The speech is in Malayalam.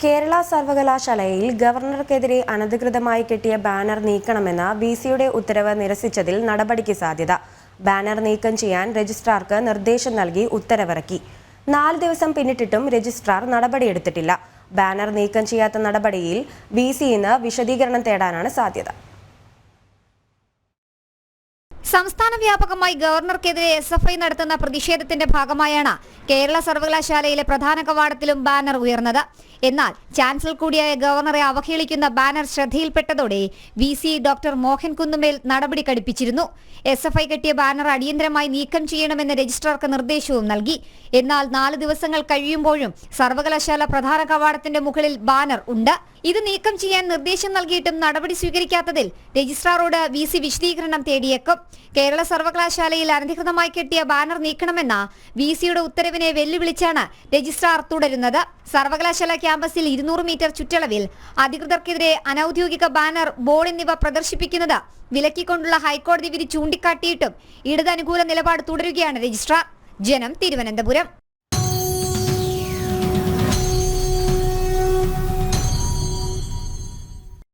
കേരള സർവകലാശാലയിൽ ഗവർണർക്കെതിരെ അനധികൃതമായി കെട്ടിയ ബാനർ നീക്കണമെന്ന വിസിയുടെ ഉത്തരവ് നിരസിച്ചതിൽ നടപടിക്ക് സാധ്യത. ബാനർ നീക്കം ചെയ്യാൻ രജിസ്ട്രാർക്ക് നിർദ്ദേശം നൽകി ഉത്തരവിറക്കി. 4 ദിവസം പിന്നിട്ടിട്ടും രജിസ്ട്രാർ നടപടിയെടുത്തിട്ടില്ല. ബാനർ നീക്കം ചെയ്യാത്ത നടപടിയിൽ വിസിയിൽ നിന്ന് വിശദീകരണം തേടാനാണ് സാധ്യത. സംസ്ഥാന വ്യാപകമായി ഗവർണർക്കെതിരെ SFI നടത്തുന്ന പ്രതിഷേധത്തിന്റെ ഭാഗമായാണ് കേരള സർവകലാശാലയിലെ പ്രധാന കവാടത്തിലും ബാനർ ഉയർന്നത്. എന്നാൽ ചാൻസലർ കൂടിയായ ഗവർണറെ അവഹേളിക്കുന്ന ബാനർ ശ്രദ്ധയിൽപ്പെട്ടതോടെ വിസി ഡോക്ടർ മോഹൻ കുന്നുമേൽ നടപടി കടുപ്പിച്ചിരുന്നു. SFI കെട്ടിയ ബാനർ അടിയന്തരമായി നീക്കം ചെയ്യണമെന്ന് രജിസ്ട്രാർക്ക് നിർദ്ദേശവും നൽകി. എന്നാൽ 4 ദിവസങ്ങൾ കഴിയുമ്പോഴും സർവകലാശാല പ്രധാന കവാടത്തിന്റെ മുകളിൽ ബാനർ ഉണ്ട്. ഇത് നീക്കം ചെയ്യാൻ നിർദ്ദേശം നൽകിയിട്ടും നടപടി സ്വീകരിക്കാത്തതിൽ രജിസ്ട്രാറോട് വിസി വിശദീകരണം തേടിയേക്കും. കേരള സർവകലാശാലയിൽ അനധികൃതമായി കെട്ടിയ ബാനർ നീക്കണമെന്ന വിസിയുടെ ഉത്തരവിനെ വെല്ലുവിളിച്ചാണ് രജിസ്ട്രാർ തുടരുന്നത്. സർവകലാശാല ക്യാമ്പസിൽ 200 മീറ്റർ ചുറ്റളവിൽ അധികൃതർക്കെതിരെ അനൌദ്യോഗിക ബാനർ, ബോർഡ് എന്നിവ പ്രദർശിപ്പിക്കുന്നത് വിലക്കിക്കൊണ്ടുള്ള ഹൈക്കോടതി വിധി ചൂണ്ടിക്കാട്ടിയിട്ടും ഇടത് അനുകൂല നിലപാട് തുടരുകയാണ് രജിസ്ട്രാർ. ജനം, തിരുവനന്തപുരം.